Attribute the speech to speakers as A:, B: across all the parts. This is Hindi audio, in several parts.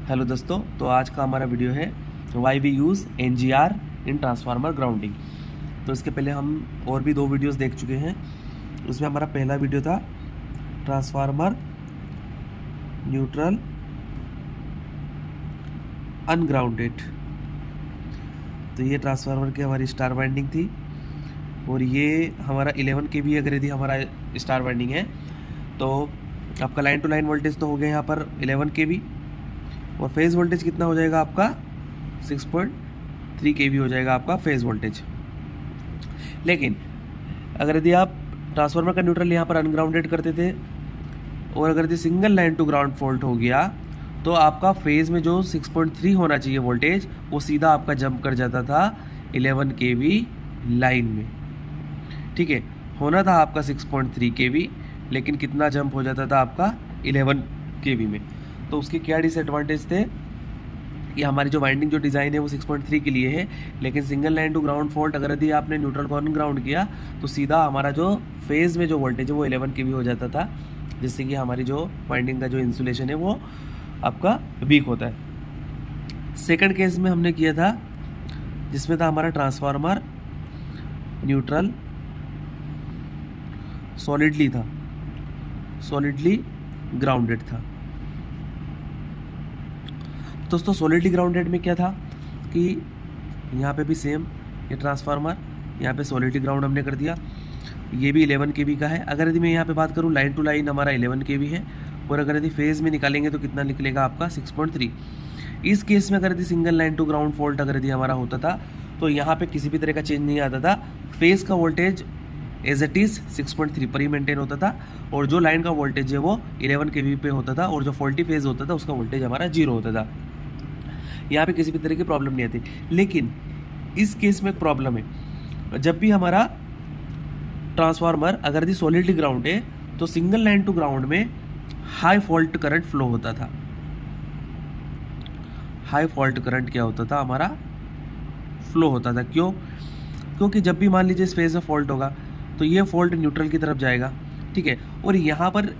A: हेलो दोस्तों, तो आज का हमारा वीडियो है why we use NGR in transformer grounding. तो इसके पहले हम और भी 2 वीडियोस देख चुके हैं। उसमें हमारा पहला वीडियो था ट्रांसफार्मर न्यूट्रल अनग्राउंडेड। तो ये ट्रांसफार्मर की हमारी स्टार वाइंडिंग थी और ये हमारा 11 kV अगर यदि हमारा स्टार वाइंडिंग है तो आपका लाइन टू लाइन वोल्टेज तो हो गया यहाँ पर 11 kV और फेज़ वोल्टेज कितना हो जाएगा आपका 6.3 kV हो जाएगा आपका फेज़ वोल्टेज। लेकिन अगर यदि आप ट्रांसफार्मर का न्यूट्रल यहाँ पर अनग्राउंडेड करते थे और अगर यदि single line to ground fault हो गया तो आपका फेज़ में जो 6.3 होना चाहिए वोल्टेज वो सीधा आपका जंप कर जाता था 11 kV लाइन में। ठीक है, होना था आपका 6.3 kV लेकिन कितना जंप हो जाता था आपका 11 kV में। तो उसके क्या डिसएडवांटेज थे कि हमारी जो वाइंडिंग जो डिज़ाइन है वो 6.3 के लिए है, लेकिन single line to ground fault अगर यदि आपने न्यूट्रल को अनग्राउंड किया तो सीधा हमारा जो फेज़ में जो वोल्टेज है वो 11 kV हो जाता था, जिससे कि हमारी जो वाइंडिंग का जो इंसुलेशन है वो आपका वीक होता है। सेकंड केस में हमने किया था जिसमें था हमारा ट्रांसफार्मर न्यूट्रल सॉलिडली ग्राउंडेड था। दोस्तों सॉलिडली ग्राउंडेड में क्या था कि यहाँ पे भी सेम ये ट्रांसफार्मर यहाँ पे सॉलिडली ग्राउंड हमने कर दिया, ये भी 11 kV का है। अगर यदि मैं यहाँ पे बात करूँ लाइन टू लाइन हमारा 11 kV है और अगर यदि फेज़ में निकालेंगे तो कितना निकलेगा आपका 6.3। इस केस में अगर यदि single line to ground fault अगर यदि हमारा होता था तो यहाँ पे किसी भी तरह का चेंज नहीं आता था, फेज़ का वोल्टेज एज इट इज़ 6.3 पर ही मेंटेन होता था और जो लाइन का वोल्टेज है वो 11 kV पे होता था और जो फॉल्टी फेज़ होता था उसका वोल्टेज हमारा 0 होता था। यहाँ पे किसी भी तरह की प्रॉब्लम नहीं आती। लेकिन इस केस में एक प्रॉब्लम है, जब भी हमारा ट्रांसफार्मर अगर यदि सॉलिडली ग्राउंड है तो सिंगल लाइन टू ग्राउंड में हाई फॉल्ट करंट फ्लो होता था। हाई फॉल्ट करंट क्या होता था हमारा फ्लो होता था। क्यों? क्योंकि जब भी मान लीजिए इस फेज में फॉल्ट होगा तो ये फॉल्ट न्यूट्रल की तरफ जाएगा। ठीक है, और यहाँ पर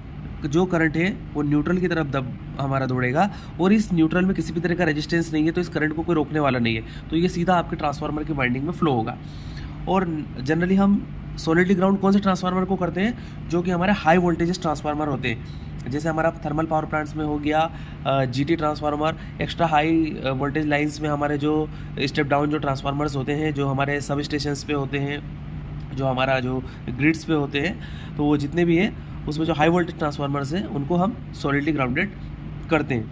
A: जो करंट है वो न्यूट्रल की तरफ हमारा दौड़ेगा और इस न्यूट्रल में किसी भी तरह का रेजिस्टेंस नहीं है तो इस करंट को कोई रोकने वाला नहीं है, तो ये सीधा आपके ट्रांसफार्मर की वाइंडिंग में फ्लो होगा। और जनरली हम सॉलिडली ग्राउंड कौन से ट्रांसफार्मर को करते हैं? जो कि हमारे हाई वोल्टेजेस ट्रांसफार्मर होते हैं, जैसे हमारा थर्मल पावर प्लांट्स में हो गया GT transformer. Extra high voltage lines में हमारे जो स्टेप डाउन जो ट्रांसफार्मर्स होते हैं, जो हमारे सब स्टेशंस पे होते हैं, जो हमारा जो ग्रिड्स पे होते हैं, तो वो जितने भी हैं उसमें जो हाई वोल्टेज ट्रांसफार्मर्स हैं उनको हम सॉलिडली ग्राउंडेड करते हैं।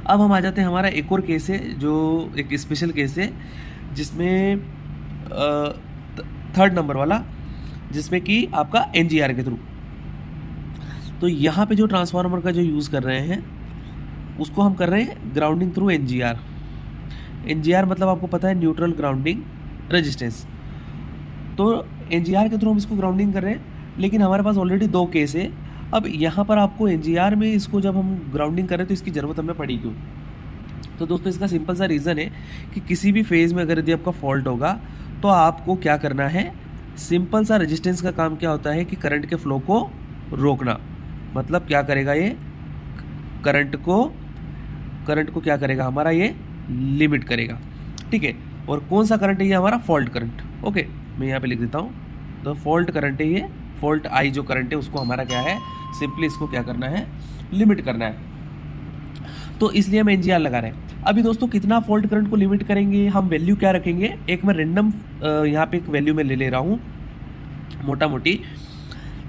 A: अब हम आ जाते हैं, हमारा एक और केस है जो एक स्पेशल केस है जिसमें थर्ड नंबर वाला, जिसमें कि आपका NGR के थ्रू। तो यहाँ पे जो ट्रांसफार्मर का जो यूज़ कर रहे हैं उसको हम कर रहे हैं ग्राउंडिंग थ्रू NGR। NGR मतलब आपको पता है न्यूट्रल ग्राउंडिंग रेजिस्टेंस। तो NGR के थ्रू हम इसको ग्राउंडिंग कर रहे हैं, लेकिन हमारे पास ऑलरेडी 2 केस है। अब यहाँ पर आपको NGR में इसको जब हम ग्राउंडिंग करें तो इसकी ज़रूरत हमें पड़ी क्यों? तो दोस्तों इसका सिंपल सा रीज़न है कि किसी भी फेज़ में अगर यदि आपका फॉल्ट होगा तो आपको क्या करना है, सिंपल सा रेजिस्टेंस का काम क्या होता है कि करंट के फ्लो को रोकना। मतलब क्या करेगा ये, करंट को क्या करेगा हमारा, ये लिमिट करेगा। ठीक है, और कौन सा करंट है ये, हमारा फॉल्ट करंट। ओके, मैं यहाँ पे लिख देता हूँ, तो फॉल्ट करंट है ये, फॉल्ट आई जो करंट है उसको हमारा क्या है, सिंपली इसको क्या करना है, लिमिट करना है। तो इसलिए हम NGR लगा रहे हैं। अभी दोस्तों कितना फॉल्ट करंट को लिमिट करेंगे, हम वैल्यू क्या रखेंगे, एक मैं रेंडम यहाँ पे एक वैल्यू में ले रहा हूँ मोटा मोटी।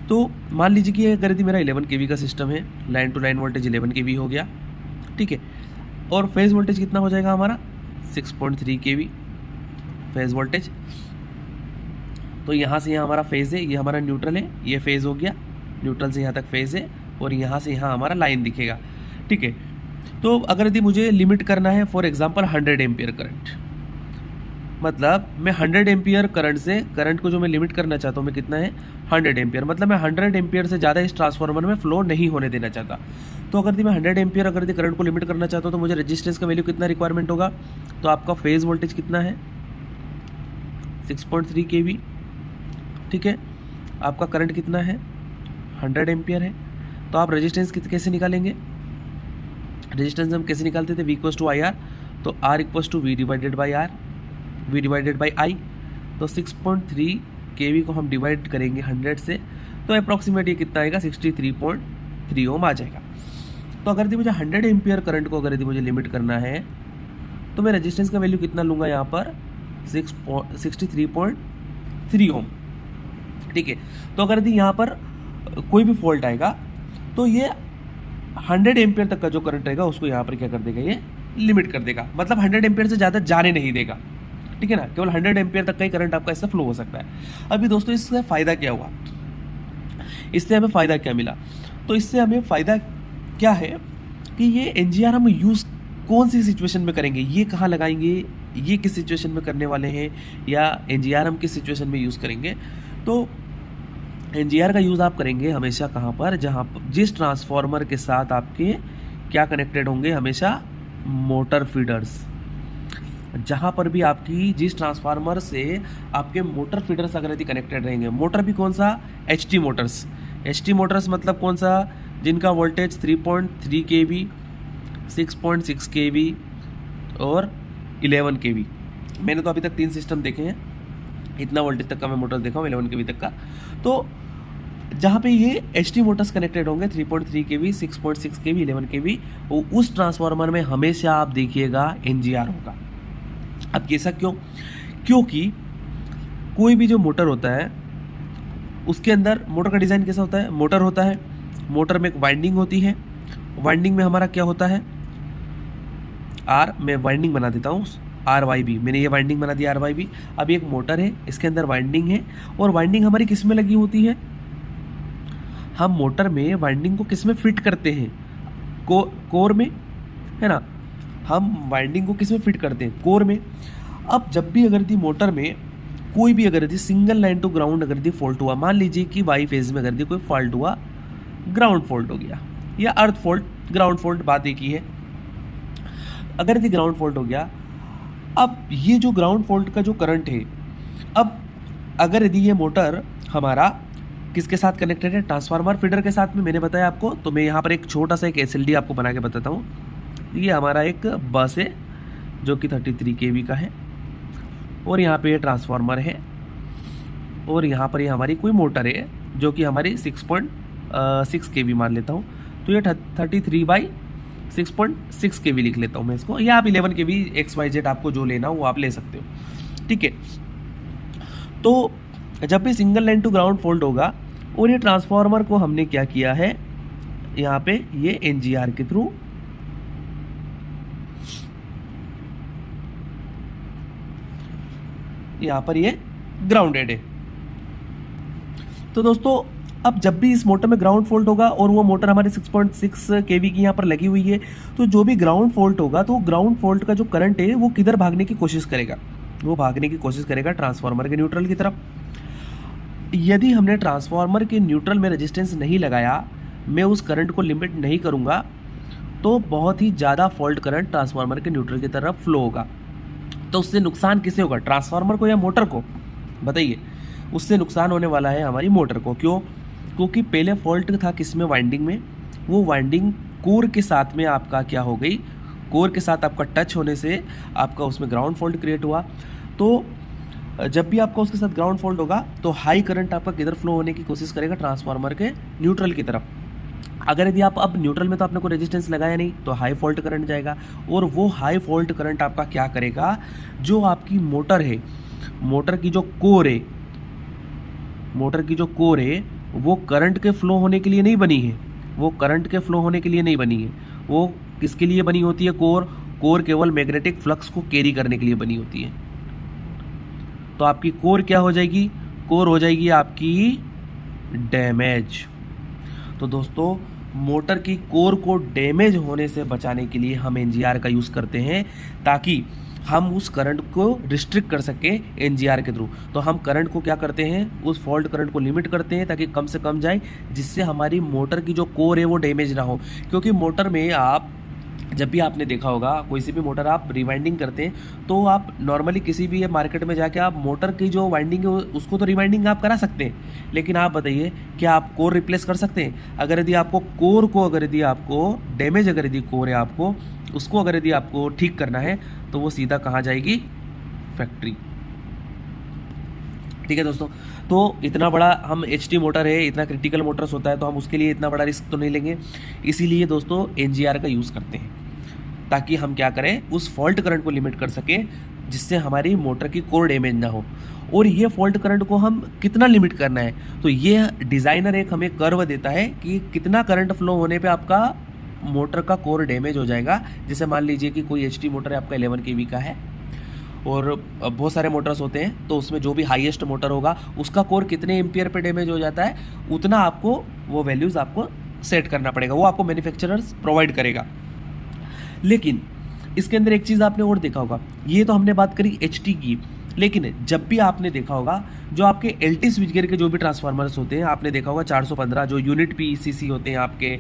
A: तो मान लीजिए कि अगर यदि मेरा 11 kV का सिस्टम है, line to line voltage 11 kV हो गया। ठीक है, और फेज़ वोल्टेज कितना हो जाएगा हमारा 6.3 kV फेज़ वोल्टेज। तो यहाँ से यहाँ हमारा फेज़ है, ये हमारा न्यूट्रल है, ये फेज़ हो गया, न्यूट्रल से यहाँ तक फेज़ है और यहाँ से यहाँ हमारा लाइन दिखेगा। ठीक है, तो अगर यदि मुझे लिमिट करना है फॉर एग्जांपल 100 एम्पियर करंट, मतलब मैं 100 एम्पियर करंट से, करंट को जो मैं लिमिट करना चाहता हूँ मैं कितना है 100 एम्पियर, मतलब मैं 100 एम्पियर से ज़्यादा इस ट्रांसफार्मर में फ्लो नहीं होने देना चाहता। तो अगर मैं 100 एम्पियर अगर करंट को लिमिट करना चाहता हूँ तो मुझे रेजिस्टेंस का वैल्यू कितना रिक्वायरमेंट होगा, तो आपका फेज़ वोल्टेज कितना है 6.3 kV। ठीक है, आपका करंट कितना है 100 एम्पियर है, तो आप रेजिस्टेंस कैसे निकालेंगे, रेजिस्टेंस हम कैसे निकालते थे, V equals to I R, तो R equals to V divided by I. तो 6.3 kV को हम डिवाइड करेंगे 100 से, तो अप्रॉक्सीमेट ये कितना आएगा, 63.3 ओम आ जाएगा। तो अगर यदि मुझे 100 एम्पियर करंट को अगर यदि मुझे लिमिट करना है तो मैं रेजिस्टेंस का वैल्यू कितना लूँगा यहाँ पर, 63.3 ओम। ठीक है, तो अगर यदि यहाँ पर कोई भी फॉल्ट आएगा तो ये 100 एम्पियर तक का जो करंट रहेगा उसको यहाँ पर क्या कर देगा, ये लिमिट कर देगा, मतलब 100 एम्पियर से ज़्यादा जाने नहीं देगा। ठीक है ना, केवल 100 एम्पियर तक का ही करंट आपका इससे फ्लो हो सकता है। अभी दोस्तों इससे फ़ायदा क्या हुआ, इससे हमें फ़ायदा क्या मिला, तो इससे हमें फ़ायदा क्या है कि ये NGR हम यूज़ कौन सी सिचुएशन में करेंगे, ये कहाँ लगाएंगे, ये किस सिचुएशन में करने वाले हैं, या NGR हम किस सिचुएशन में यूज़ करेंगे। तो NGR का यूज़ आप करेंगे हमेशा कहाँ पर, जहाँ पर जिस ट्रांसफार्मर के साथ आपके क्या कनेक्टेड होंगे, हमेशा मोटर फीडर्स। जहाँ पर भी आपकी जिस ट्रांसफार्मर से आपके मोटर फीडर्स अगर यदि कनेक्टेड रहेंगे, मोटर भी कौन सा, HT मोटर्स। HT मोटर्स मतलब कौन सा, जिनका वोल्टेज 3.3 kV, 6.6 kV और 11 kV। मैंने तो अभी तक 3 सिस्टम देखे हैं, इतना वोल्टेज तक का मैं मोटर देखा हूँ 11 kV तक का। तो जहाँ पे ये HT मोटर्स कनेक्टेड होंगे 3.3 kV, 6.6 kV, 11 kV, उस ट्रांसफार्मर में हमेशा आप देखिएगा NGR होगा। अब ऐसा क्यों, क्योंकि कोई भी जो मोटर होता है उसके अंदर मोटर का डिज़ाइन कैसा होता है, मोटर होता है, मोटर में एक वाइंडिंग होती है, वाइंडिंग में हमारा क्या होता है, आर, मैं वाइंडिंग बना देता हूँ RYB, मैंने ये वाइंडिंग बना दिया RYB। अब एक मोटर है, इसके अंदर वाइंडिंग है, और वाइंडिंग हमारी किस में लगी होती है, हम मोटर में वाइंडिंग को किस में फिट करते हैं, कोर में, है ना, हम वाइंडिंग को किस में फिट करते हैं, कोर में। अब जब भी अगर यदि मोटर में कोई भी अगर यदि सिंगल लाइन टू ग्राउंड अगर यदि फॉल्ट हुआ, मान लीजिए कि वाई फेज में अगर यदि कोई फॉल्ट हुआ, ग्राउंड फॉल्ट हो गया या अर्थ फॉल्ट, ग्राउंड फॉल्ट बात एक ही है, अगर यदि ग्राउंड फॉल्ट हो गया, अब ये जो ग्राउंड फॉल्ट का जो करंट है, अब अगर यदि ये मोटर हमारा किसके साथ कनेक्टेड है, ट्रांसफार्मर फीडर के साथ में, मैंने बताया आपको, तो मैं यहाँ पर एक छोटा सा एक SLD आपको बना के बताता हूँ। ये हमारा एक बस है जो कि 33 kV का है, और यहाँ पे ये ट्रांसफार्मर है, और यहाँ पर ये हमारी कोई मोटर है जो कि हमारी 6.6 kV मान लेता हूँ, तो ये 33/6.6 kV लिख लेता हूँ मैं इसको, या आप 11 kV XYZ आपको जो लेना हो वो आप ले सकते हो। ठीक है, तो जब भी single line to ground fault होगा, और ये ट्रांसफार्मर को हमने क्या किया है, यहाँ पे ये NGR के थ्रू यहाँ पर ये ग्राउंडेड है। तो दोस्तों अब जब भी इस मोटर में ग्राउंड फॉल्ट होगा और वो मोटर हमारे 6.6 kV की यहाँ पर लगी हुई है, तो जो भी ग्राउंड फॉल्ट होगा, तो ग्राउंड फॉल्ट का जो करंट है वो किधर भागने की कोशिश करेगा, वो भागने की कोशिश करेगा ट्रांसफार्मर के न्यूट्रल की तरफ। यदि हमने ट्रांसफार्मर के न्यूट्रल में रेजिस्टेंस नहीं लगाया, मैं उस करंट को लिमिट नहीं करूँगा, तो बहुत ही ज़्यादा फॉल्ट करंट ट्रांसफार्मर के न्यूट्रल की तरफ फ्लो होगा। तो उससे नुकसान किसे होगा, ट्रांसफार्मर को या मोटर को, बताइए। उससे नुकसान होने वाला है हमारी मोटर को। क्यों, क्योंकि पहले फॉल्ट था किसमें, वाइंडिंग में, वो वाइंडिंग कोर के साथ में आपका क्या हो गई, कोर के साथ आपका टच होने से आपका उसमें ग्राउंड फॉल्ट क्रिएट हुआ। तो जब भी आपका उसके साथ ग्राउंड फॉल्ट होगा, तो हाई करंट आपका किधर फ्लो होने की कोशिश करेगा, ट्रांसफार्मर के न्यूट्रल की तरफ। अगर यदि आप अब न्यूट्रल में तो आपने कोई रेजिस्टेंस लगाया नहीं, तो हाई फॉल्ट करंट जाएगा, और वो हाई फॉल्ट करंट आपका क्या करेगा, जो आपकी मोटर है, मोटर की जो कोर है, मोटर की जो कोर है, वो करंट के फ्लो होने के लिए नहीं बनी है, वो करंट के फ्लो होने के लिए नहीं बनी है, वो किसके लिए बनी होती है, कोर केवल मैग्नेटिक फ्लक्स को कैरी करने के लिए बनी होती है। तो आपकी कोर क्या हो जाएगी, कोर हो जाएगी आपकी डैमेज। तो दोस्तों मोटर की कोर को डैमेज होने से बचाने के लिए हम NGR का यूज़ करते हैं, ताकि हम उस करंट को रिस्ट्रिक्ट कर सकें NGR के थ्रू। तो हम करंट को क्या करते हैं, उस फॉल्ट करंट को लिमिट करते हैं ताकि कम से कम जाए, जिससे हमारी मोटर की जो कोर है वो डैमेज ना हो। क्योंकि मोटर में आप जब भी आपने देखा होगा कोई सी भी मोटर आप रिवाइंडिंग करते हैं तो आप नॉर्मली किसी भी मार्केट में जाके आप मोटर की जो वाइंडिंग है उसको तो रिवाइंडिंग आप करा सकते हैं, लेकिन आप बताइए क्या आप कोर रिप्लेस कर सकते हैं? अगर यदि आपको कोर को अगर यदि आपको डैमेज अगर यदि कोर है आपको उसको अगर यदि आपको ठीक करना है तो वो सीधा कहाँ जाएगी? फैक्ट्री। ठीक है दोस्तों, तो इतना बड़ा हम HT मोटर है, इतना क्रिटिकल मोटर्स होता है तो हम उसके लिए इतना बड़ा रिस्क तो नहीं लेंगे, इसीलिए दोस्तों NGR का यूज़ करते हैं ताकि हम क्या करें उस फॉल्ट करंट को लिमिट कर सकें जिससे हमारी मोटर की कोर डैमेज ना हो। और ये फॉल्ट करंट को हम कितना लिमिट करना है, तो ये डिज़ाइनर एक हमें कर्व देता है कि कितना करंट फ्लो होने पे आपका मोटर का कोर डैमेज हो जाएगा। जैसे मान लीजिए कि कोई HT मोटर है आपका 11 kV का है और बहुत सारे मोटर्स होते हैं, तो उसमें जो भी हाईएस्ट मोटर होगा उसका कोर कितने एम्पियर पे डैमेज हो जाता है उतना आपको वो वैल्यूज़ आपको सेट करना पड़ेगा, वो आपको मैन्युफैक्चरर्स प्रोवाइड करेगा। लेकिन इसके अंदर एक चीज़ आपने और देखा होगा, ये तो हमने बात करी HT की, लेकिन जब भी आपने देखा होगा जो आपके LT स्विचगियर के जो भी ट्रांसफार्मर्स होते हैं आपने देखा होगा 415 जो यूनिट PCC होते हैं आपके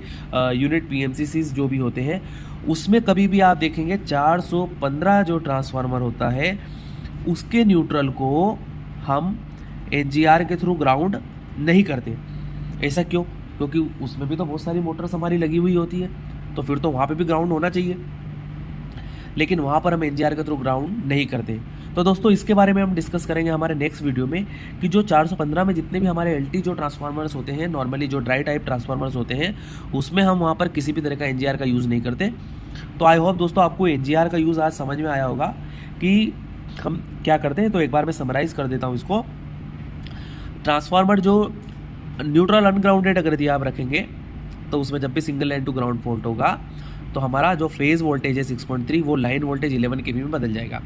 A: यूनिट PMCCs जो भी होते हैं उसमें कभी भी आप देखेंगे 415 जो ट्रांसफार्मर होता है उसके न्यूट्रल को हम NGR के थ्रू ग्राउंड नहीं करते। ऐसा क्यों? क्योंकि उसमें भी तो बहुत सारी मोटर्स हमारी लगी हुई होती है, तो फिर तो वहाँ पे भी ग्राउंड होना चाहिए, लेकिन वहाँ पर हम NGR के थ्रू ग्राउंड नहीं करते। तो दोस्तों इसके बारे में हम डिस्कस करेंगे हमारे नेक्स्ट वीडियो में कि जो 415 में जितने भी हमारे LT जो ट्रांसफार्मर्स होते हैं, नॉर्मली जो ड्राई टाइप ट्रांसफार्मर्स होते हैं उसमें हम वहाँ पर किसी भी तरह का NGR का यूज़ नहीं करते। तो आई होप दोस्तों आपको NGR का यूज़ आज समझ में आया होगा कि हम क्या करते हैं। तो एक बार मैं समराइज़ कर देता हूँ इसको। ट्रांसफार्मर जो न्यूट्रल अनग्राउंडेड अगर यदि आप रखेंगे तो उसमें जब भी single line to ground fault होगा तो हमारा जो फेज़ वोल्टेज है 6.3 वो लाइन वोल्टेज 11 kV में बदल जाएगा।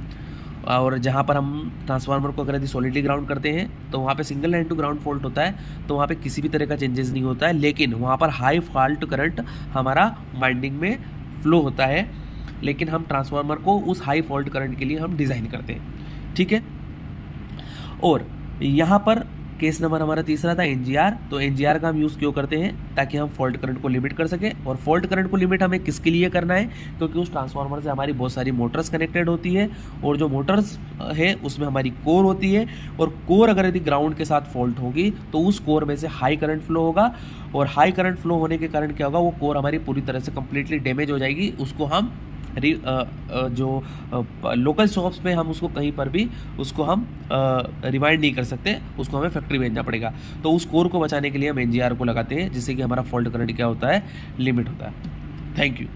A: और जहाँ पर हम ट्रांसफार्मर को अगर यदि सॉलिडली ग्राउंड करते हैं तो वहाँ पे single line to ground fault होता है, तो वहाँ पे किसी भी तरह का चेंजेस नहीं होता है, लेकिन वहाँ पर हाई फॉल्ट करंट हमारा वाइंडिंग में फ्लो होता है, लेकिन हम ट्रांसफार्मर को उस हाई फॉल्ट करंट के लिए हम डिज़ाइन करते हैं। ठीक है, और यहाँ पर केस नंबर हमारा तीसरा था NGR। तो NGR का हम यूज़ क्यों करते हैं? ताकि हम फॉल्ट करंट को लिमिट कर सकें। और फॉल्ट करंट को लिमिट हमें किसके लिए करना है? क्योंकि उस ट्रांसफार्मर से हमारी बहुत सारी मोटर्स कनेक्टेड होती है और जो मोटर्स है उसमें हमारी कोर होती है, और कोर अगर यदि ग्राउंड के साथ फॉल्ट होगी तो उस कोर में से हाई करंट फ्लो होगा, और हाई करंट फ्लो होने के कारण क्या होगा, वो कोर हमारी पूरी तरह से कंप्लीटली डैमेज हो जाएगी। उसको हम जो लोकल शॉप्स में हम उसको कहीं पर भी उसको हम रिवाइंड नहीं कर सकते, उसको हमें फैक्ट्री भेजना पड़ेगा। तो उस कोर को बचाने के लिए हम NGR को लगाते हैं, जिससे कि हमारा फॉल्ट करंट क्या होता है, लिमिट होता है। Thank you.